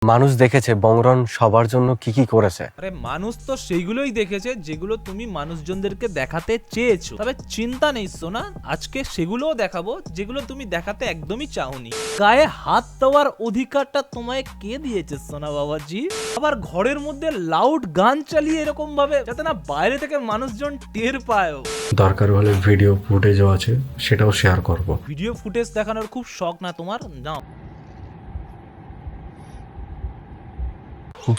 মানুষ দেখেছে বংরন সবার জন্য কি কি করেছে। আরে মানুষ তো সেইগুলোই দেখেছে যেগুলো তুমি মানুষজনদেরকে দেখাতে চেয়েছো, তবে চিন্তা নেই সোনা, আজকে সেগুলোও দেখাবো যেগুলো তুমি দেখাতে একদমই চাওনি। গায়ে হাত দেওয়ার অধিকারটা তোমায় কে দিয়েছে সোনা বাবাজি? আবার ঘরের মধ্যে লাউড গান চালিয়ে এরকম ভাবে যাতে না বাইরে থেকে মানুষজন টের পায়। দরকার হলে ভিডিও ফুটেজও আছে, সেটাও শেয়ার করব। ভিডিও ফুটেজ দেখানোর খুব শখ না তোমার? নাও।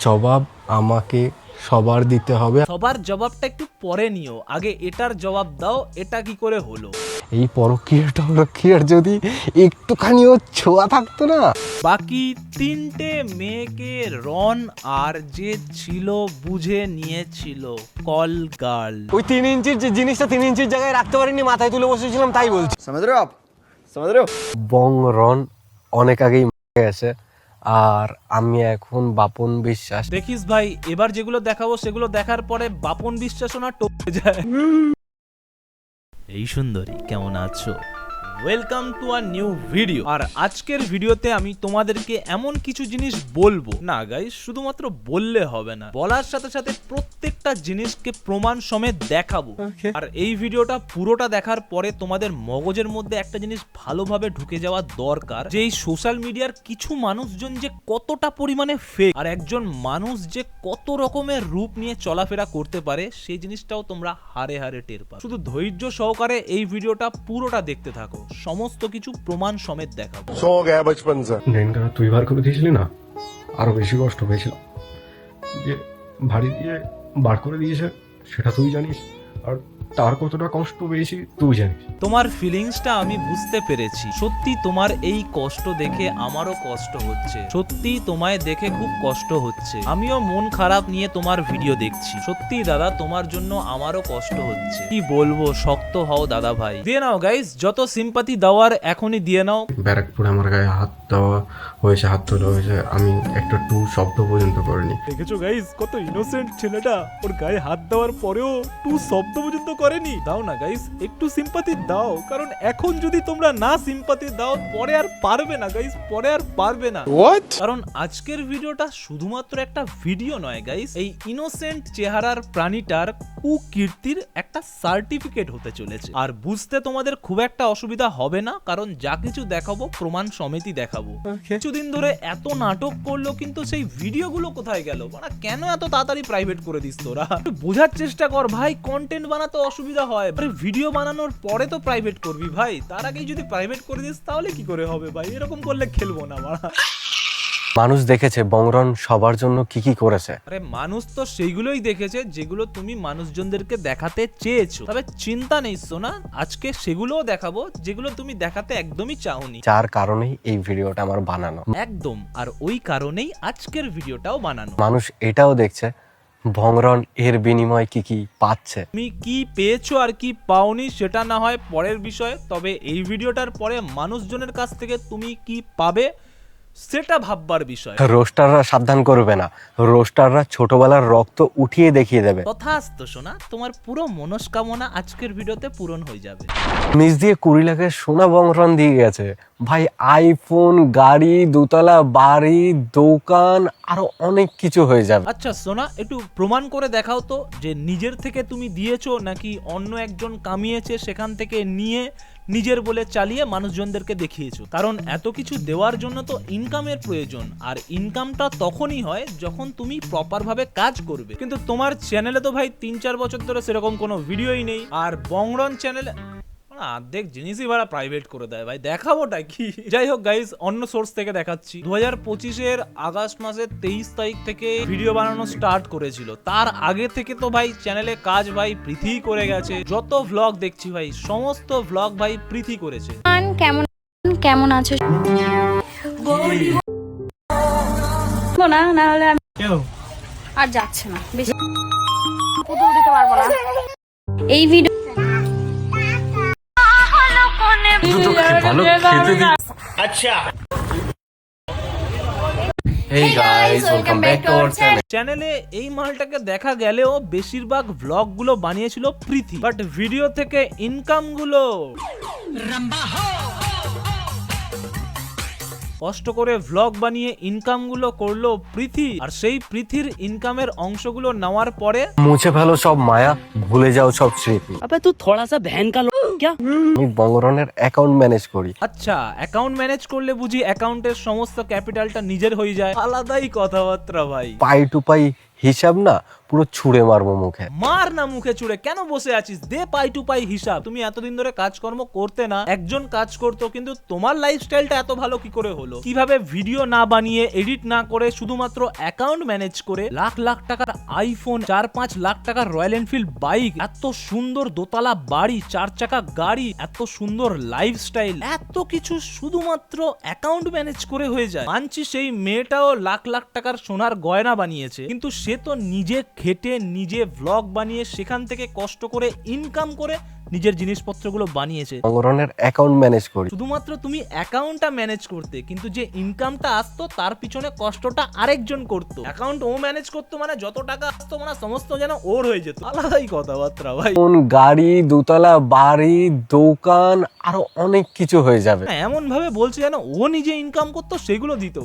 জবাব আমাকে সবার দিতে হবে। সবার জবাবটা একটু পরে নিও, আগে এটার জবাব দাও, এটা কি করে হলো? এই পরকীয়ার যদি একটুখানিও ছোঁয়া থাকতো না। বাকি তিনটে মেয়েকে রন আর যে ছিল বুঝে নিয়েছিল কল গার্ল। ওই 3 ইঞ্চির যে জিনিসটা 3 ইঞ্চির জায়গায় রাখতে পারিনি, মাথায় তুলে বসেছিলাম, তাই বলছি। বংরন অনেক আগেই মারা গেছে, আর আমি এখন বাপন বিশ্বাস। দেখিস ভাই, এবার যেগুলো দেখাবো সেগুলো দেখার পরে বাপন বিশ্বাসও না টপকে যায়। এই সুন্দরী কেমন আছো? Welcome to a new video. আর আজকের ভিডিওতে আমি তোমাদেরকে এমন কিছু জিনিস বলবো না গাইস, শুধুমাত্র বললে হবে না, বলার সাথে সাথে প্রত্যেকটা জিনিসকে প্রমাণ সমেত দেখাবো। আর এই ভিডিওটা পুরোটা দেখার পরে তোমাদের মগজের মধ্যে একটা জিনিস ভালোভাবে ঢুকে যাওয়া দরকার, যে এই সোশ্যাল মিডিয়ার কিছু মানুষজন যে কতটা পরিমাণে ফেক, আর একজন মানুষ যে কত রকমের রূপ নিয়ে চলাফেরা করতে পারে, সেই জিনিসটাও তোমরা হারে হারে টের পাবে। শুধু ধৈর্য সহকারে এই ভিডিওটা পুরোটা দেখতে থাকো, সমস্ত কিছু প্রমাণ সমেত দেখাবো। ড্রেনটা তুই বার করে দিয়েছিলি না, আরো বেশি কষ্ট পেয়েছিল। যে ভারী দিয়ে বার করে দিয়েছে সেটা তুই জানিস, আর তার কতটা কষ্ট পেয়েছি তুই জানিস। তোমার ফিলিংসটা আমি বুঝতে পেরেছি। সত্যি তোমার এই কষ্ট দেখে আমারও কষ্ট হচ্ছে, সত্যি তোমায় দেখে খুব কষ্ট হচ্ছে। আমিও মন খারাপ নিয়ে তোমার ভিডিও দেখছি। সত্যি দাদা, তোমার জন্য আমারও কষ্ট হচ্ছে। কি বলবো, শক্ত হও দাদা ভাই। দিয়ে নাও গাইস, যত সিম্পাথি দেওয়ার এখনই দিয়ে নাও। ব্যারাকপুরে আমার গায়ে হাত দেওয়া হয়েছে, হাত তোলা হয়েছে, আমি একটা টু শব্দ পর্যন্ত করিনি। দেখেছো গাইস, কত ইনোসেন্ট ছেলেটা, ওর গায়ে হাত দেওয়ার পরেও টু শব্দ পর্যন্ত করেনি। দাও না গাইস, একটু সিম্পাথি দাও, কারণ এখন যদি তোমরা না সিম্পাথি দাও পরে আর পারবে না গাইস, পরে আর পারবে না। কারণ আজকের ভিডিওটা শুধুমাত্র একটা ভিডিও নয় গাইস, এই ইনোসেন্ট চেহারার প্রাণীটার কুকীর্তির একটা সার্টিফিকেট হতে চলেছে। আর বুঝতে তোমাদের খুব একটা অসুবিধা হবে না, কারণ যা কিছু দেখাবো প্রমাণ সমেতই দেখাবো। কিছুদিন ধরে এত নাটক করলো, কিন্তু সেই ভিডিওগুলো কোথায় গেল? মানে কেন এত তাড়াতাড়ি প্রাইভেট করে দিস তোরা? একটু বোঝার চেষ্টা কর ভাই, কন্টেন্ট বানাতে অসুবিধা হয়, ভিডিও বানানোর পরে তো প্রাইভেট করবি ভাই, তার আগেই যদি প্রাইভেট করে দিস তাহলে কি করে হবে ভাই? এরকম করলে খেলবো না মারা। মানুষ দেখেছে বংরন সবার জন্য কি কি করেছে। আরে মানুষ তো সেইগুলোই দেখেছে যেগুলো তুমি মানুষজনদেরকে দেখাতে চেয়েছো, তবে চিন্তা নেই সোনা, আজকে সেগুলোও দেখাবো যেগুলো তুমি দেখাতে একদমই চাওনি। যার কারণেই এই ভিডিওটা আমার বানানো। একদম, আর ওই কারণেই আজকের ভিডিওটাও বানানো। মানুষ এটাও দেখছে বংরন এর বিনিময়ে কি কি পাচ্ছে। তুমি কি পেয়েছো আর কি পাওনি সেটা না হয় পরের বিষয়, তবে এই ভিডিওটার পরে মানুষজনের কাছ থেকে তুমি কি পাবে সেটা ভাববার বিষয়। রোস্টাররা সাবধান করবে না, রোস্টাররা ছোটবেলার রক্ত উঠিয়ে দেখিয়ে দেবে। তথাস্তু সোনা, তোমার পুরো মনস্কামনা আজকের ভিডিওতে পূরণ হয়ে যাবে। নিজ দিয়ে 20 লাখের সোনা বংরন দিয়ে গেছে ভাই, আইফোন, গাড়ি, দোতলা বাড়ি, দোকান, আরো অনেক কিছু হয়ে যাবে। আচ্ছা সোনা, একটু প্রমাণ করে দেখাও তো যে নিজের থেকে তুমি দিয়েছো নাকি অন্য একজন কামিয়েছে সেখান থেকে নিয়ে নিজের বলে চালিয়ে মানুষজনদেরকে দেখিয়েছো। কারণ এত কিছু দেওয়ার জন্য তো ইনকামের প্রয়োজন, আর ইনকামটা তখনই হয় যখন তুমি প্রপার ভাবে কাজ করবে। কিন্তু তোমার চ্যানেলে তো ভাই 3-4 বছর ধরে সেরকম কোনো ভিডিওই নেই, আর বংরন চ্যানেলে অর্ধেক জিনিসই ভাড়া প্রাইভেট করে দেয় ভাই, দেখাবোটা কি? যাই হোক গাইস, অন্য সোর্স থেকে দেখাচ্ছি। 2025-এর আগস্ট মাসের 23 তারিখ থেকে ভিডিও বানানো স্টার্ট করেছিল। তার আগে থেকে তো ভাই চ্যানেলে কাজ ভাই পৃথি করে গেছে। যত ভ্লগ দেখছি ভাই, সমস্ত ভ্লগ ভাই পৃথি করেছে। কেমন কেমন আছো না, না হলে আমি আর যাচ্ছে না, বেশি পুতুল দিতে পারবো না। এই video Hey guys, welcome back to our channel. চ্যানেলে এই মালটাকে দেখা গেলেও বেশিরভাগ ভ্লগ গুলো বানিয়েছিল পৃথি, বাট ভিডিও থেকে ইনকাম গুলো কষ্ট করে ভ্লগ বানিয়ে ইনকাম গুলো করলো প্রীতি, আর সেই প্রীতির ইনকামের অংশগুলো নেওয়ার পরে মুছে ফেলো সব মায়া, ভুলে যাও সব স্মৃতি। अबे तू थोड़ा सा बहन का लो क्या। আমি বঙ্গরনের অ্যাকাউন্ট ম্যানেজ করি। আচ্ছা, অ্যাকাউন্ট ম্যানেজ করলে বুঝি অ্যাকাউন্টের সমস্ত ক্যাপিটালটা নিজের হয়ে যায়? আলাদাই কথাবার্তা ভাই। পাই টু পাই হিসাব না পুরো ছুঁড়ে মারবো মুখে। মার না মুখে চুড়ে, কেন বসে আছিস? দে পাই টু পাই হিসাব। তুমি এতদিন ধরে কাজকর্ম করতে না, একজন কাজ করতো, কিন্তু তোমার লাইফস্টাইলটা এত ভালো কি করে হলো? কিভাবে ভিডিও না বানিয়ে, এডিট না করে, শুধুমাত্র অ্যাকাউন্ট ম্যানেজ করে লাখ লাখ টাকার আইফোন, 4-5 লাখ টাকার রয়্যাল এনফিল্ড বাইক, এত সুন্দর দোতলা বাড়ি, 4 চাকা গাড়ি, এত সুন্দর লাইফস্টাইল, এত কিছু শুধুমাত্র অ্যাকাউন্ট ম্যানেজ করে হয়ে যায়। মানছি সেই মেয়েটাও লাখ লাখ টাকার সোনার গয়না বানিয়েছে, কিন্তু সে তো নিজে খেটে, নিজে ভ্লগ বানিয়ে, সেখান থেকে কষ্ট করে ইনকাম করে নিজের জিনিসপত্রগুলো বানিয়েছে। বঙ্গরনের অ্যাকাউন্ট ম্যানেজ করি। শুধুমাত্র তুমি অ্যাকাউন্টটা ম্যানেজ করতে, কিন্তু যে ইনকামটা আসতো তার পিছনে কষ্টটা আরেকজন করতো। অ্যাকাউন্ট ও ম্যানেজ করতো মানে যত টাকা আসতো মানে সমস্ত যেন ওর হয়ে যেত। আলাদাই কথাবার্তা ভাই। ফোন, গাড়ি, দোতলা বাড়ি, দোকান, আরো অনেক কিছু হয়ে যাবে। এমন ভাবে বলছে যেন ও নিজে ইনকাম করতো, সেগুলো দিত।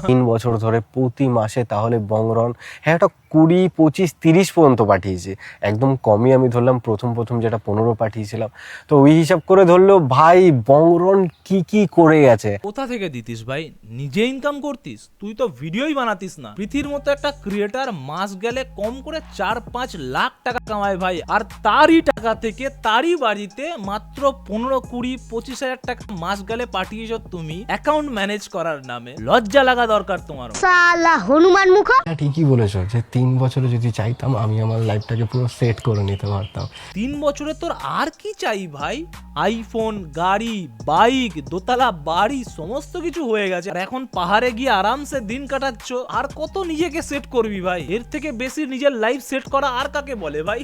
3 বছর ধরে প্রতি মাসে তাহলে বঙ্গরন হ্যাঁ একটা 20, 25, 30 পর্যন্ত পাঠিয়েছে। একদম কমই আমি ধরলাম, প্রথম যেটা 15 পাঠিয়েছিলাম। তো ওই হিসাব করে ধরলো ভাই বঙ্গরন কি কি করে গেছে। কোথা থেকে দিতিস ভাই? নিজে ইনকাম করতিস? তুই তো ভিডিওই বানাতিস না। পৃথিবীর মতো একটা ক্রিয়েটার মাস গেলে কম করে 4-5 লাখ টাকা কামায় ভাই, আর তারই টাকা থেকে তারই বাড়িতে মাত্র 15, 20, 25 হাজার টাকা মাস গেলে পাঠিয়েছ তুমি অ্যাকাউন্ট ম্যানেজ করার নামে। লজ্জা লাগা দরকার তোমার। সালা হনুমান মুখ। হ্যাঁ, ঠিকই বলেছো যে 3 বছরে যদি চাইতাম আমি আমার লাইফটাকে পুরো সেট করে নিতে পারতাম। 3 বছরে তোর আর কি চাই ভাই? আইফোন, গাড়ি, বাইক, দোতলা বাড়ি, সমস্ত কিছু হয়ে গেছে। আর এখন পাহাড়ে গিয়ে আরামসে দিন কাটাচ্ছ। আর কত নিজেকে সেট করবি ভাই? এর থেকে বেশি নিজের লাইফ সেট করা আর কাকে বলে ভাই?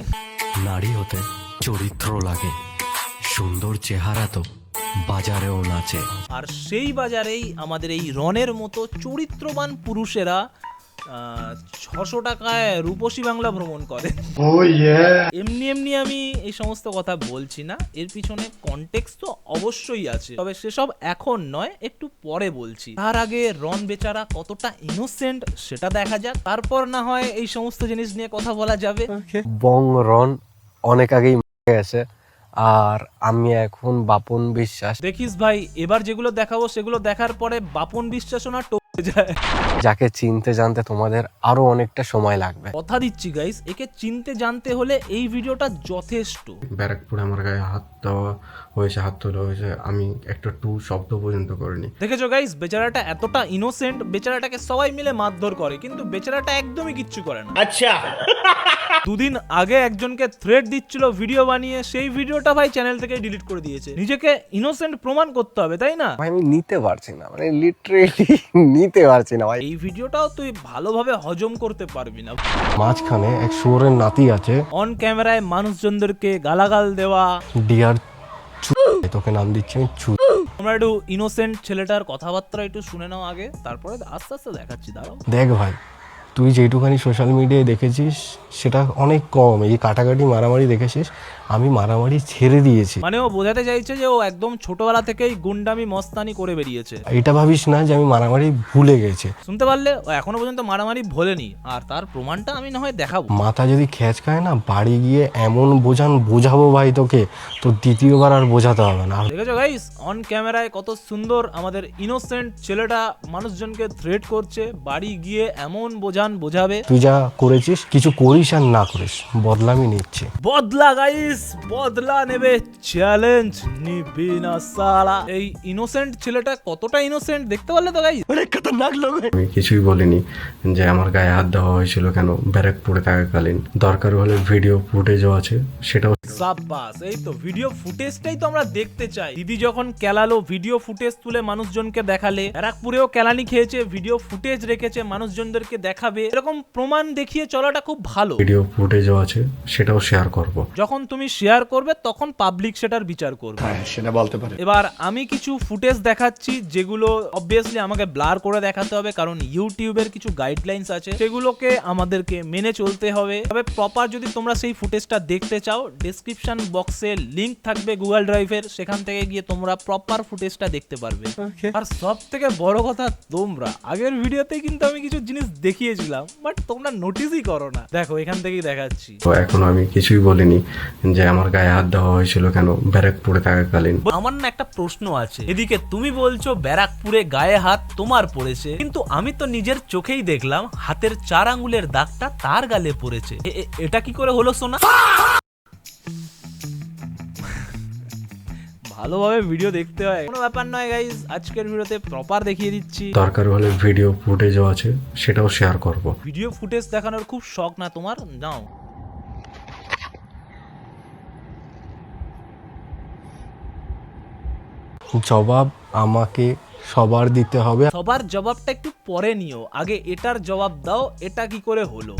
নারী হতে চরিত্র লাগে, সুন্দর চেহারা তো বাজারেও নাচে। আর সেই বাজারেই আমাদের এই রনের মতো চরিত্রবান পুরুষেরা 600 টাকায় রূপসী বাংলা ভ্রমণ করে। এমনি এমনি আমি এই সমস্ত কথা বলছি না, এর পিছনে কনটেক্সট তো অবশ্যই আছে, তবে সেসব এখন নয়, একটু পরে বলছি। তার আগে রন বেচারা কতটা ইনোসেন্ট সেটা দেখা যাক, তারপর না হয় এই সমস্ত জিনিস নিয়ে কথা বলা যাবে। বঙ্গরন অনেক আগেই মারা গেছে, আর আমি এখন বাপন বিশ্বাস। দেখিস ভাই, এবার যেগুলো দেখাবো সেগুলো দেখার পরে বাপন বিশ্বাসও না টপকে যায়। যাকে চিনতে জানতে তোমাদের আরো অনেকটা সময় লাগবে। কথা দিচ্ছি গাইস, একে চিনতে জানতে হলে এই ভিডিওটা যথেষ্ট। ব্যারাকপুরে আমার গায়ে হাত দেওয়া হয়েছে, হাত তোলা হয়েছে, আমি একটা টু শব্দ পর্যন্ত করিনি। দেখেছো গাইস, বেচারাটা এতটা ইনোসেন্ট, বেচারাটাকে সবাই মিলে মারধর করে, কিন্তু বেচারাটা একদমই কিচ্ছু করে না। আচ্ছা, দুদিন আগে একজনকে থ্রেট দিচ্ছিল ভিডিও বানিয়ে, সেই ভিডিওটা ভাই চ্যানেল থেকে ডিলিট করে দিয়েছে। নিজেকে ইনোসেন্ট প্রমাণ করতে হবে, তাই না? ভাই আমি নিতে পারছি না, মানে লিটারেলি নিতে পারছি না ভাই। এই ভিডিওটাও তুই ভালোভাবে হজম করতে পারবি না। মাঝখানে এক শুয়োরের নাতি আছে, অন ক্যামেরায় মানুষজনদেরকে গালাগাল দেওয়া। ডিয়ার তোকে নাম দিচ্ছি আমি চু। তোমরা একটু ইনোসেন্ট ছেলেটার কথাবার্তা একটু শুনে নাও আগে, তারপরে আস্তে আস্তে দেখাচ্ছি। দাঁড়াও। দেখ ভাই, তুই যেটুখানি সোশ্যাল মিডিয়ায় দেখেছিস সেটা অনেক কম। এই কাটাকাটি মারামারি দেখেছিস, আমি মারামারি ছেড়ে দিয়েছি। মানে ও বোঝাতে চাইছে যে ও একদম ছোটবেলা থেকেই গুন্ডামি মস্তানি করে বেরিয়েছে। এটা ভাবিস না যে আমি মারামারি ভুলে গেছি। শুনতে পারলে, ও এখনো পর্যন্ত মারামারি ভোলেনি, আর তার প্রমাণটা আমি না হয় দেখাবো। মাথা যদি খ্যাচ খায় না, বাড়ি গিয়ে এমন বোঝাবো ভাই তোকে, তো দ্বিতীয়বার আর বোঝাতে হবে না। দেখেছো গাইস, অন ক্যামেরায় কত সুন্দর আমাদের ইনোসেন্ট ছেলেটা মানুষজনকে থ্রেট করছে, বাড়ি গিয়ে এমন বোঝাবে। তুই যা করেছিস, কিছু করিস আর না করিস, বদলামি নিচ্ছে। বদলা গাইস, বদলা নেবে, চ্যালেঞ্জ নিবি না সালা। এই ইনোসেন্ট ছেলেটা কতটা ইনোসেন্ট দেখতে পারলে তো গাইস? আমি কিছুই বলিনি যে আমার গায়ে হাত দেওয়া হয়েছিল কেন, ব্যারাকপুরে থাকাকালীন। দরকার হলে ভিডিও ফুটেজও আছে, সেটাও। সাব্বাস, এই তো ভিডিও ফুটেজটাই তো আমরা দেখতে চাই। দিদি যখন কেলালো, ভিডিও ফুটেজ তুলে মানুষজনকে দেখালে। ব্যারাকপুরেও কেলানি খেয়েছে, ভিডিও ফুটেজ রেখেছে, মানুষজনদেরকে দেখাবে। এরকম প্রমাণ দেখিয়ে চলাটা খুব ভালো। ভিডিও ফুটেজও আছে, সেটাও শেয়ার করব। যখন তুমি শেয়ার করবে তখন পাবলিক সেটার বিচার করবে। সেটা বলতে পারে। এবার আমি কিছু ফুটেজ দেখাচ্ছি, যেগুলো অবভিয়াসলি আমাকে ব্লার করে দেখাতে হবে, কারণ ইউটিউবের কিছু গাইডলাইন্স আছে, সেগুলোকে আমাদেরকে মেনে চলতে হবে। তবে প্রপার যদি তোমরা সেই ফুটেজটা দেখতে চাও, ডেসক্রিপশন ডেসক্রিপশন বক্সে লিংক থাকবে গুগল ড্রাইভের, সেখান থেকে গিয়ে তোমরা প্রপার ফুটেজটা দেখতে পারবে। আর সব থেকে বড় কথা, তোমরা আগের ভিডিওতে কিন্তু আমি কিছু জিনিস দেখিয়েছিলাম, বাট তোমরা নোটিসই করো না। দেখো এখান থেকেই দেখাচ্ছি। তো এখন আমি কিছুই বলিনি যে আমার গায়ে হাত দেওয়া হয়েছিল কেন ব্যারাকপুরে থাকাকালীন। আমার না একটা প্রশ্ন আছে, এদিকে তুমি বলছো ব্যারাকপুরে গায়ে হাত তোমার পড়েছে, কিন্তু আমি তো নিজের চোখেই দেখলাম হাতের 4 আঙ্গুলের দাগটা তার গালে পড়েছে। এটা কি করে হলো সোনা? ভালোভাবে ভিডিও দেখতে হয়, কোনো ব্যাপার নয় গাইস। আজকের ভিডিওতে প্রপার দেখিয়ে দিচ্ছি। দরকার হলে ভিডিও ফুটেজও আছে, সেটাও শেয়ার করব। ভিডিও ফুটেজ দেখানোর খুব শখ না তোমার? নাও। জবাব আমাকে সবার দিতে হবে। সবার জবাবটা একটু পরে নিও, আগে এটার জবাব দাও, এটা কি করে হলো।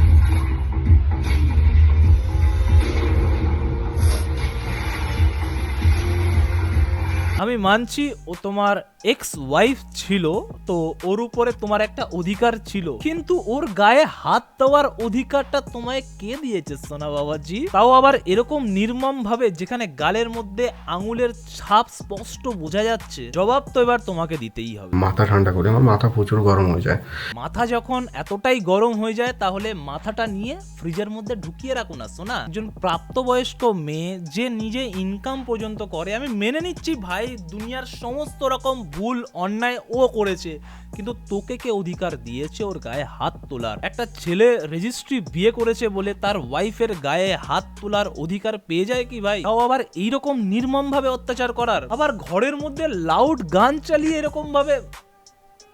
আমি মানছি ও তোমার এক্স ওয়াইফ ছিল, তো ওর উপরে তোমার একটা অধিকার ছিল, কিন্তু ওর গায়ে হাত দেওয়ার অধিকারটা তোমায় কে দিয়েছে সোনা বাবাজি? তাও আবার এরকম নির্মম ভাবে, যেখানে গালের মধ্যে আঙুলের ছাপ স্পষ্ট বোঝা যাচ্ছে। জবাব তো এবার তোমাকে দিতেই হবে। মাথা ঠান্ডা করে, আমার মাথা প্রচুর গরম হয়ে যায়। মাথা যখন এতটাই গরম হয়ে যায়, তাহলে মাথাটা নিয়ে ফ্রিজের মধ্যে ঢুকিয়ে রাখো না সোনা। একজন প্রাপ্তবয়স্ক মেয়ে যে নিজে ইনকাম পর্যন্ত করে, আমি মেনে নিচ্ছি ভাই দুনিয়ার সমস্ত রকম ভুল অন্যায় ও করেছে, কিন্তু তোকে কে অধিকার দিয়েছে ওর গায়ে হাত তোলার? একটা ছেলে রেজিস্ট্রি বিয়ে করেছে বলে তার ওয়াইফের গায়ে হাত তোলার অধিকার পেয়ে যায় কি ভাই? তাও আবার এইরকম নির্মম ভাবে অত্যাচার করার, আবার ঘরের মধ্যে লাউড গান চালিয়ে এরকম ভাবে,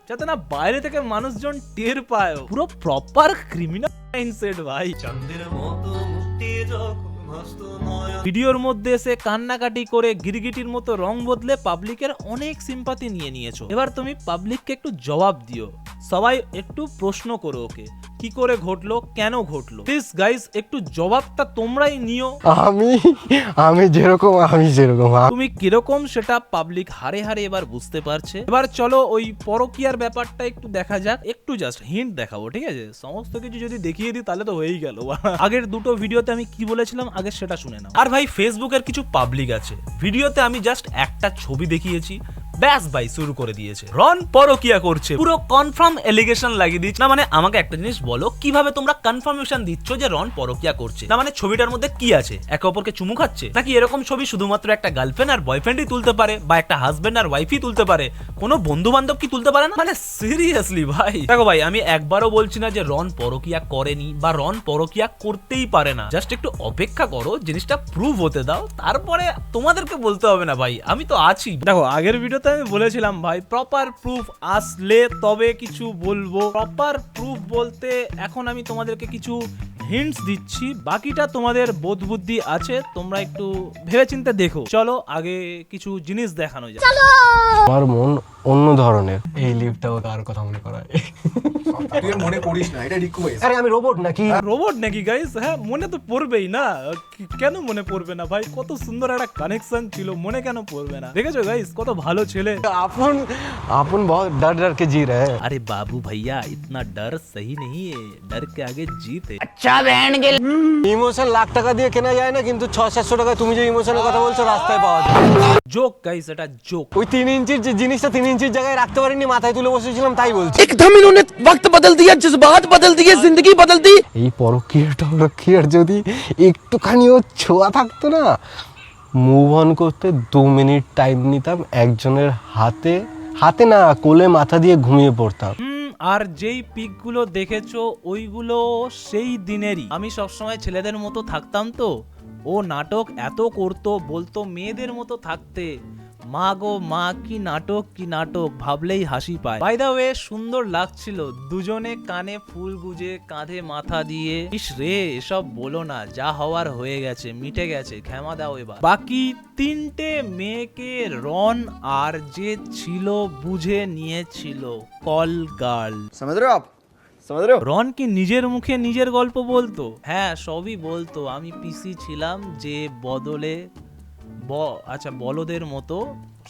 যাতে না বাইরে থেকে মানুষজন টের পায়। পুরো প্রপার ক্রিমিনাল মাইন্ডসেট ভাই। ভিডিওর মধ্যে এসে কান্নাকাটি করে গিরগিটির মতো রং বদলে পাবলিকের অনেক সিম্পাথি নিয়ে নিয়েছো। এবার তুমি পাবলিককে একটু জবাব দিও, সবাই একটু প্রশ্ন করো ওকে, কি করে ঘটলো, কেন ঘটলো। প্লিজ গাইস, একটু জবাবটা তোমরাই নিও। আমি যেরকম তুমি কিরকম সেটা পাবলিক হারে হারে এবার বুঝতে পারছে। এবার চলো ওই পরকীয়ার ব্যাপারটা একটু দেখা যাক, একটু জাস্ট হিন্ট দেখাবো, ঠিক আছে? সমস্ত কিছু যদি দেখিয়ে দিই তাহলে তো হয়েই গেল। আগের দুটো ভিডিওতে আমি কি বলেছিলাম আগে সেটা শুনে নাও। আর ভাই ফেসবুকের কিছু পাবলিক আছে, ভিডিওতে আমি জাস্ট একটা ছবি দেখিয়েছি, ব্যাস ভাই শুরু করে দিয়েছে রন পরকিয়া করছে, পুরো কনফার্ম এলিগেশন লাগিয়ে দিচ্ছে। না মানে আমাকে একটা জিনিস বলো, কিভাবে তোমরা কনফার্মেশন দিচ্ছ যে রন পরকিয়া করছে? না মানে ছবিটার মধ্যে কি আছে? একে অপরকে চুমু খাচ্ছে নাকি? এরকম ছবি শুধুমাত্র একটা গার্লফ্রেন্ড আর বয়ফ্রেন্ডই তুলতে পারে, বা একটা হাজবেন্ড আর ওয়াইফই তুলতে পারে, কোনো বন্ধু বান্ধব কি তুলতে পারে না? মানে সিরিয়াসলি ভাই। দেখো ভাই, আমি একবারও বলছি না যে রন পরকিয়া করেনি বা রন পরকিয়া করতেই পারে না, জাস্ট একটু অপেক্ষা করো, জিনিসটা প্রুভ হতে দাও, তারপরে তোমাদেরকে বলতে হবে না ভাই, আমি তো আছি। দেখো আগের ভিডিওতে আমি বলেছিলাম ভাই প্রপার প্রুফ আসলে তবে কিছু বলবো। প্রপার প্রুফ বলতে এখন আমি তোমাদেরকে কিছু হিন্টস দিচ্ছি, বাকিটা তোমাদের বোধ বুদ্ধি আছে, তোমরা একটু ভেবেচিন্তে দেখো। চলো আগে কিছু জিনিস দেখানো যায়। আমার মন অন্য ধরনের। এই লিফটটাও কার কথা মনে করায়? তুই মনে করিস না, এটা রিকোয়েস্ট। আরে আমি রোবট নাকি? রোবট নাকি গাইস? হ্যাঁ মনে তো পড়বেই না, কেন মনে পড়বে না ভাই? কত সুন্দর একটা কানেকশন ছিল, মনে কেন পড়বে না? দেখেছো গাইস কত ভালো ছেলে। अपन बहुत डर डर के जी रहे हैं। अरे बाबू भैया इतना डर सही नहीं है, डर के आगे जीत है। ইমোশন লাখ টাকা দিয়ে কেনা যায় না, কিন্তু 600-700 টাকায় তুমি যে ইমোশনের কথা বলছো রাস্তায় পাওয়া যায়। জোক গাইস, এটা জোক। ওই 3 ইঞ্চির যে জিনিসটা 3 ইঞ্চির জায়গায় রাখতে পারিনি, মাথায় তুলে বসেছিলাম তাই বলছি। एकदम इन्होंने वक्त बदल दिया, जज्बात बदल दिए, जिंदगी बदल दी। এই পরকীয়ার যদি একটুখানিও ছোঁয়া থাকতো না, মুভ অন করতে 2 মিনিট টাইম নিতাম, একজনের হাতে না কোলে মাথা দিয়ে ঘুমিয়ে পড়তাম। আর যেই পিকগুলো দেখেছো ওইগুলো সেই দিনেরই। আমি সবসময় ছেলেদের মতো থাকতাম, তো ও নাটক এত করতো, বলতো মেয়েদের মতো থাকতে। মা গো মা, কি নাটক ভাবলেই হাসি পায়। বাই দা ওয়ে সুন্দর লাগছিল দুজনে, কানে ফুল গুজে কাঁধে মাথা দিয়ে। ইস রে, এসব বলো না, যা হওয়ার হয়ে গেছে, মিটে গেছে, ক্ষমা দাও এবার। বাকি 3টে মেয়েকে রন আর যে ছিল বুঝে নিয়েছিল কল গার্ল। समझ रहे हो आप? समझ रहे हो? রন কি নিজের মুখে নিজের গল্প বলতো? হ্যাঁ সবই বলতো, আমি পিসি ছিলাম যে বদলে আচ্ছা বলদের মতো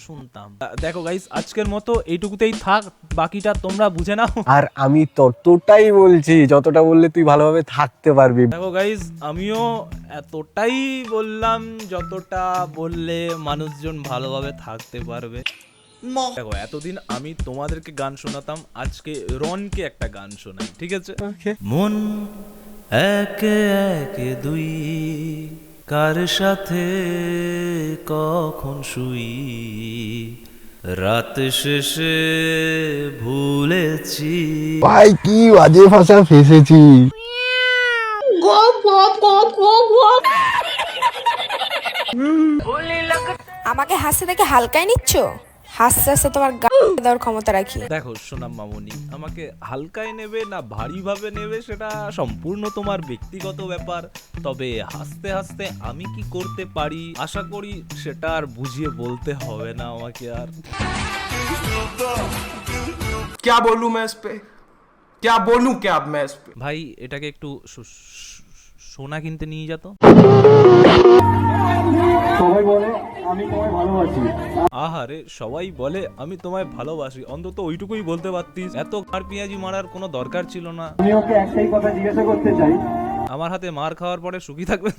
শুনতাম। দেখো গাইস, আজকের মতো এইটুকুতেই থাক, বাকিটা তোমরা বুঝে নাও। আর আমি ততটাই বলছি যতটা বললে তুই ভালোভাবে থাকতে পারবি। দেখো গাইস, আমিও এতটাই বললাম যতটা বললে মানুষজন ভালোভাবে থাকতে পারবে। দেখো, এতদিন আমি তোমাদেরকে গান শোনাতাম, আজকে রনকে একটা গান শোনাই, ঠিক আছে? মন একে একে দুই, কার সাথে কখন শুই, রাত শেষে ভুলেছি। ভাই কি বাজে ভাষা ফেসেছি। আমাকে হাসতে দেখে হালকায় নিচ্ছ? হাসতে হাসতে তোমার গা দেওয়ার ক্ষমতা রাখি। দেখো সোনাম মামুনি, আমাকে হালকায় নেবে না ভারীভাবে নেবে সেটা সম্পূর্ণ তোমার ব্যক্তিগত ব্যাপার, তবে হাসতে হাসতে আমি কি করতে পারি আশা করি সেটা আর বুঝিয়ে বলতে হবে না আমাকে আর। क्या बोलूं मैं इस पे, क्या बोलूं क्या अब मैं इस पे। ভাই এটাকে একটু সোনা কিনতে নিয়ে যেত। আহারে, সবাই বলে আমি তোমায় ভালোবাসি, অন্তত ওইটুকুই বলতে পারতিস, এত মার পেঁয়াজি মারার কোনো দরকার ছিল না। আমি ওকে একটাই কথা জিজ্ঞাসা করতে চাই, আমার হাতে মার খাওয়ার পরে সুখী থাকবেন?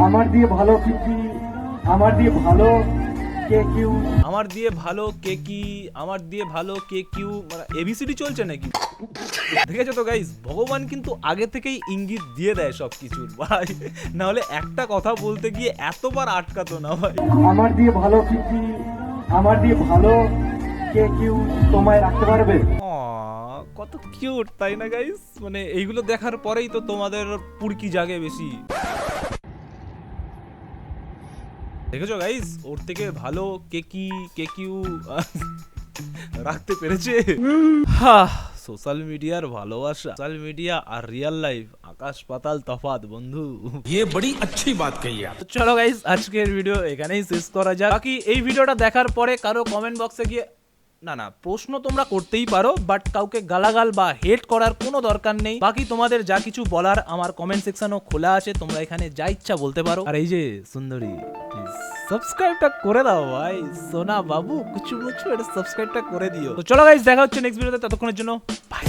আমার দিয়ে ভালো কি কি, আমার দিয়ে ভালো কে কিউ, আমার দিয়ে ভালো কে কি, আমার দিয়ে ভালো কে কিউ, মানে এবিসিডি চলছে নাকি? ঠিক আছে তো গাইস, ভগবান কিন্তু আগে থেকেই ইঙ্গিত দিয়ে দেয় সবকিছুর ভাই, না হলে একটা কথা বলতে গিয়ে এতবার আটকাতো না ভাই। আমার দিয়ে ভালো কি কি, আমার দিয়ে ভালো কে কিউ তোমায় রাখতে পারবে। কত কিউট তাই না গাইস? মানে এইগুলো দেখার পরেই তো তোমাদের পুরকি জাগে বেশি। দেখেছো গাইস, ওর থেকে ভালো কে কিউ রাখতে পেরেছে। সোশ্যাল মিডিয়ার ভালোবাসা, সোশ্যাল মিডিয়া আর রিয়েল লাইফ আকাশ পাতাল তফাৎ বন্ধু। ये बड़ी अच्छी बात कही आप। তো চলো গাইস, আজকের ভিডিও এখানেই শেষ করা যাক। বাকি এই ভিডিওটা দেখার পরে কারো কমেন্ট বক্সে গিয়ে না প্রশ্ন তোমরা করতেই পারো, বাট কাউকে গালাগাল বা হেট করার কোনো দরকার নেই। বাকি তোমাদের যা কিছু বলার আমার কমেন্ট সেকশনও খোলা আছে, তোমরা এখানে যা ইচ্ছা বলতে পারো। আর এই যে সুন্দরী, প্লিজ সাবস্ক্রাইবটা করে দাও ভাই, সোনা বাবু কুচু মুচু, এটা সাবস্ক্রাইবটা করে দিও। তো চলো গাইস, দেখা হচ্ছে নেক্সট ভিডিওতে, ততক্ষণের জন্য বাই।